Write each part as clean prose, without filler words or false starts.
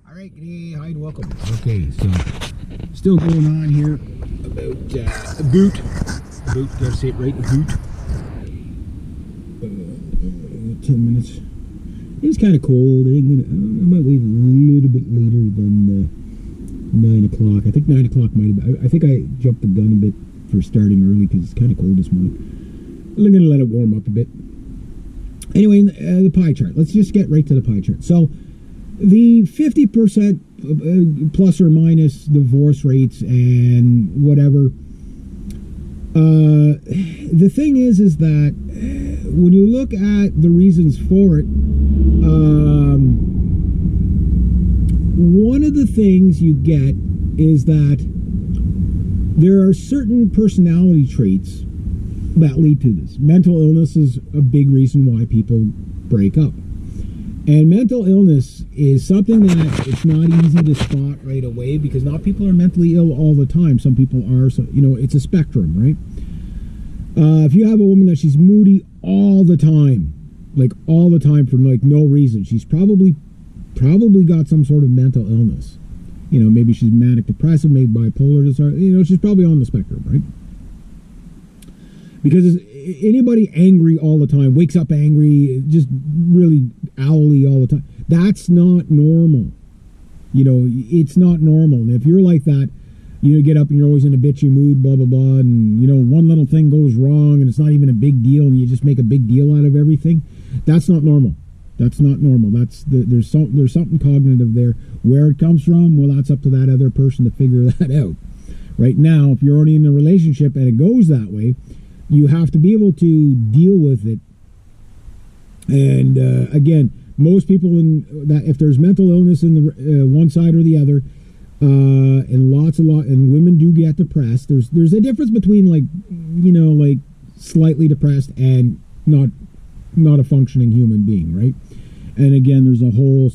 All right, good day, hi and welcome. Okay, so still going on here about a boot. Gotta say it right, a boot. 10 minutes. It's kind of cold. I might wait a little bit later than 9 o'clock. I think 9 o'clock might have been. I think I jumped the gun a bit for starting early because it's kind of cold this morning. I'm going to let it warm up a bit. Anyway, the pie chart. Let's just get right to the pie chart. So, the 50% plus or minus divorce rates and whatever. The thing is that when you look at the reasons for it, one of the things you get is that there are certain personality traits that lead to this. Mental illness is a big reason why people break up. And mental illness is something that it's not easy to spot right away because not people are mentally ill all the time. Some people are, so it's a spectrum, right? If you have a woman that she's moody all the time for no reason, she's probably got some sort of mental illness. Maybe she's manic depressive, maybe bipolar disorder. She's probably on the spectrum, right? Because anybody angry all the time, wakes up angry, just really owly all the time, that's not normal. It's not normal. And if you're like that, get up and you're always in a bitchy mood, blah, blah, blah, and, one little thing goes wrong and it's not even a big deal and you just make a big deal out of everything, that's not normal. That's not normal. There's something cognitive there. Where it comes from, well, that's up to that other person to figure that out. Right now, if you're already in a relationship and it goes that way, you have to be able to deal with it. And again, most people if there's mental illness in the one side or the other, and women do get depressed. There's a difference between like slightly depressed and not a functioning human being, right? And again, there's a whole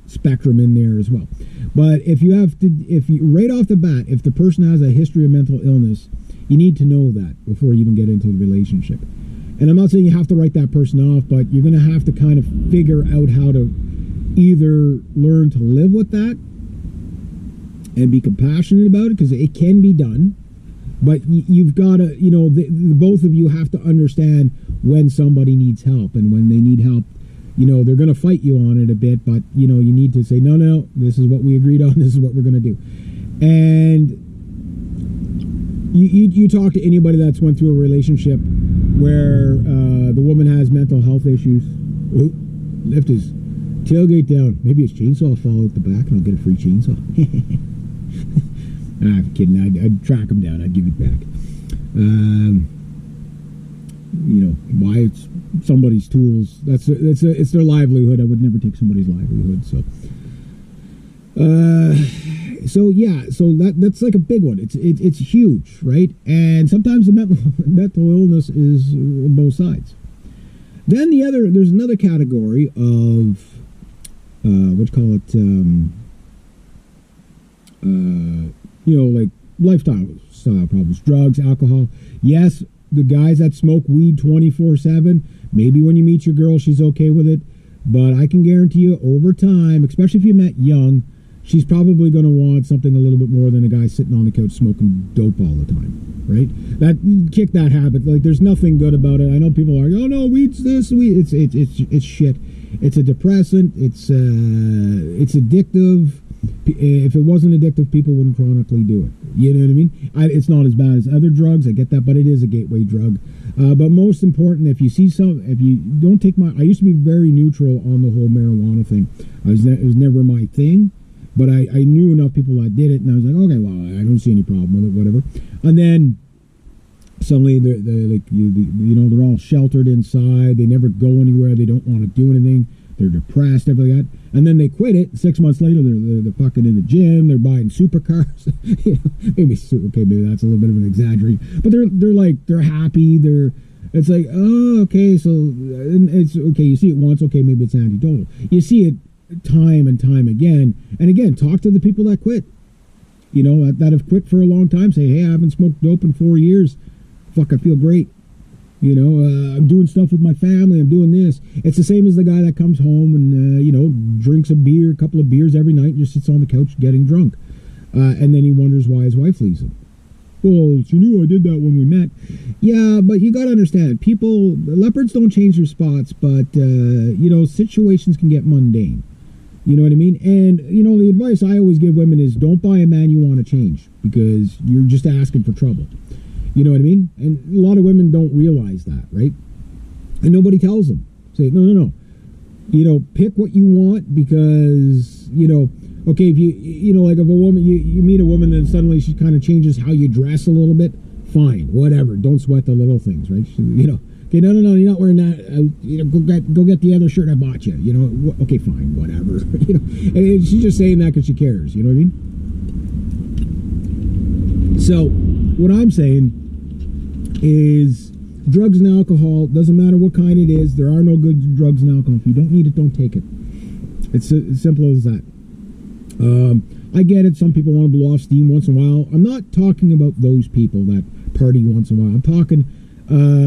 spectrum in there as well. But if you right off the bat, if the person has a history of mental illness, you need to know that before you even get into the relationship. And I'm not saying you have to write that person off, but you're going to have to kind of figure out how to either learn to live with that and be compassionate about it, because it can be done. But you've got to, both of you have to understand when somebody needs help, and when they need help, they're going to fight you on it a bit, but, you need to say, no, this is what we agreed on, this is what we're going to do. And you talk to anybody that's went through a relationship where the woman has mental health issues. Ooh, lift his tailgate down. Maybe his chainsaw will fall out the back and I'll get a free chainsaw. I'm kidding. I'd track him down. I'd give it back. Why it's somebody's tools. It's their livelihood. I would never take somebody's livelihood. So that's like a big one. It's huge, right? And sometimes the mental illness is on both sides. Then there's another category of like lifestyle problems, drugs, alcohol. Yes, the guys that smoke weed 24/7, maybe when you meet your girl, she's okay with it. But I can guarantee you over time, especially if you met young, she's probably going to want something a little bit more than a guy sitting on the couch smoking dope all the time, right? Kick that habit. Like, there's nothing good about it. I know people are, oh no, weed's this, weed. It's shit. It's a depressant. It's addictive. If it wasn't addictive, people wouldn't chronically do it. You know what I mean? It's not as bad as other drugs. I get that, but it is a gateway drug. But most important, if you don't take I used to be very neutral on the whole marijuana thing. It was never my thing. But I knew enough people that did it, and I was like, okay, well, I don't see any problem with it, whatever. And then suddenly they're all sheltered inside. They never go anywhere. They don't want to do anything. They're depressed, everything like that. And then they quit it. 6 months later, they're fucking in the gym. They're buying supercars. Maybe that's a little bit of an exaggeration. But they're happy. It's like, oh, okay, so it's okay. You see it once, okay, maybe it's anecdotal. You see it time and time again. And again, talk to the people that quit. That have quit for a long time. Say, hey, I haven't smoked dope in 4 years. Fuck, I feel great. I'm doing stuff with my family. I'm doing this. It's the same as the guy that comes home and, drinks a couple of beers every night and just sits on the couch getting drunk. And then he wonders why his wife leaves him. Well, she knew I did that when we met. Yeah, but you got to understand, leopards don't change their spots, but, situations can get mundane. You know what I mean? And, the advice I always give women is don't buy a man you want to change, because you're just asking for trouble. You know what I mean? And a lot of women don't realize that, right? And nobody tells them. Say, no. Pick what you want, because, okay, if like if a woman, you meet a woman and suddenly she kind of changes how you dress a little bit, fine, whatever. Don't sweat the little things, right? Okay, no, you're not wearing that. Go get the other shirt I bought you. Okay, fine, whatever. And she's just saying that because she cares. You know what I mean? So, what I'm saying is, drugs and alcohol, doesn't matter what kind it is. There are no good drugs and alcohol. If you don't need it, don't take it. It's as simple as that. I get it. Some people want to blow off steam once in a while. I'm not talking about those people that party once in a while. I'm talking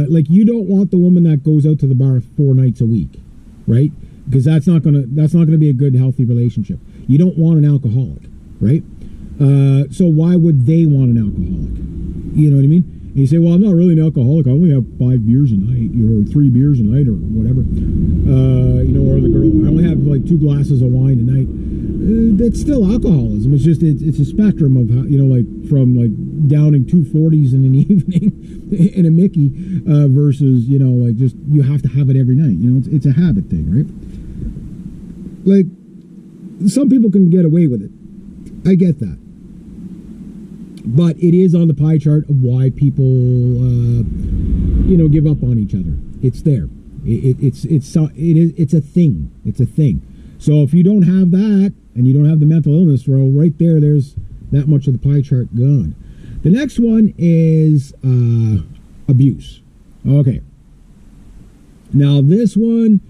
like, you don't want the woman that goes out to the bar 4 nights a week, right? Because that's not gonna be a good, healthy relationship. You don't want an alcoholic, right? So why would they want an alcoholic? You know what I mean? And you say, well, I'm not really an alcoholic. I only have 5 beers a night, or 3 beers a night, or whatever. Or the girl, I only have like 2 glasses of wine a night. That's still alcoholism. It's just it's a spectrum of how, like from like downing 2 40s in an evening in a Mickey versus like just you have to have it every night. It's a habit thing, right? Like, some people can get away with it. I get that. But it is on the pie chart of why people, give up on each other. It's there. It's a thing. It's a thing. So if you don't have that, and you don't have the mental illness, well, right there, there's that much of the pie chart gone. The next one is abuse. Okay. Now this one,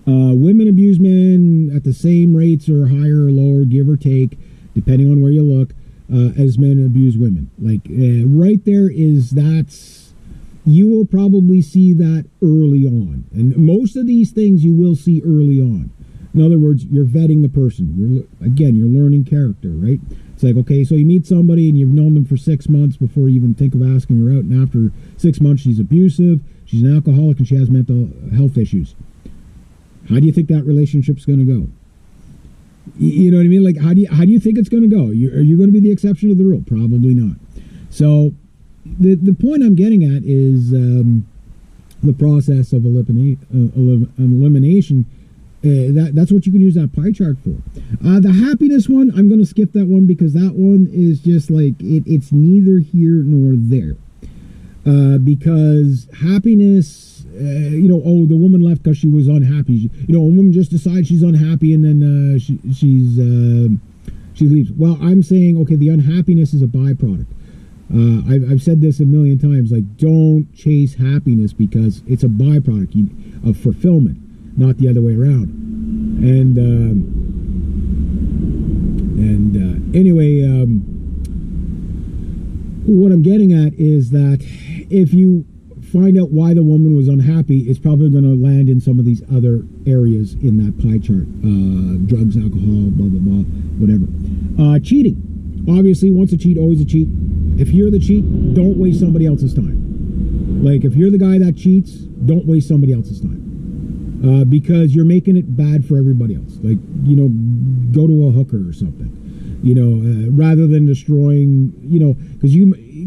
women abuse men at the same rates or higher or lower, give or take, depending on where you look. As men abuse women. Like, right there you will probably see that early on. And most of these things you will see early on. In other words, you're vetting the person. You're learning character, right? It's like, okay, so you meet somebody and you've known them for 6 months before you even think of asking her out. And after 6 months, she's abusive, she's an alcoholic, and she has mental health issues. How do you think that relationship's going to go? You know what I mean? Like, how do you think it's going to go? Are you going to be the exception to the rule? Probably not. So the point I'm getting at is the process of elimination. That's what you can use that pie chart for. The happiness one, I'm going to skip that one, because that one is just like it's neither here nor there. Because happiness, the woman left because she was unhappy. A woman just decides she's unhappy and then she leaves. Well, I'm saying, okay, the unhappiness is a byproduct. I've said this a million times, like, don't chase happiness, because it's a byproduct of fulfillment, not the other way around. Anyway, what I'm getting at is that if you find out why the woman was unhappy, it's probably going to land in some of these other areas in that pie chart. Drugs, alcohol, blah, blah, blah, whatever. Cheating. Obviously, once a cheat, always a cheat. If you're the cheat, don't waste somebody else's time. Like, if you're the guy that cheats, don't waste somebody else's time. Because you're making it bad for everybody else. Like, go to a hooker or something. Rather than destroying,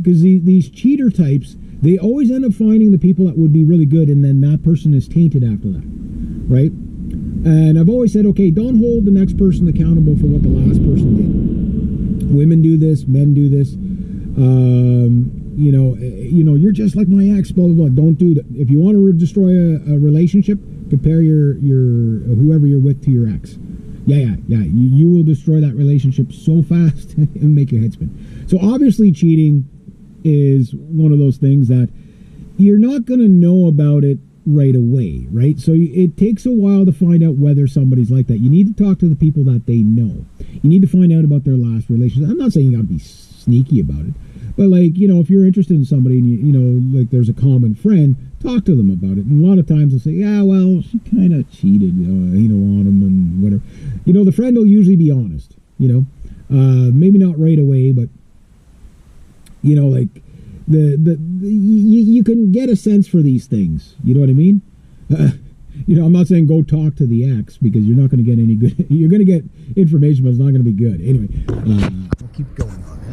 because these cheater types, they always end up finding the people that would be really good, and then that person is tainted after that, right? And I've always said, okay, don't hold the next person accountable for what the last person did. Women do this, men do this. You're just like my ex, blah, blah, blah. Don't do that. If you want to destroy a relationship, compare your whoever you're with to your ex. Yeah. You will destroy that relationship so fast and make your head spin. So obviously cheating is one of those things that you're not going to know about it right away, right? So it takes a while to find out whether somebody's like that. You need to talk to the people that they know. You need to find out about their last relationship. I'm not saying you got to be sneaky about it, But like, you know, if you're interested in somebody and you know, like there's a common friend, talk to them about it. And a lot of times they'll say, yeah, well, she kind of cheated, you know, on him and whatever. You know, the friend will usually be honest, you know, maybe not right away, but you know, like you can get a sense for these things. You know what I mean? You know, I'm not saying go talk to the ex because you're not going to get any good. You're going to get information, but it's not going to be good. Anyway, I'll keep going.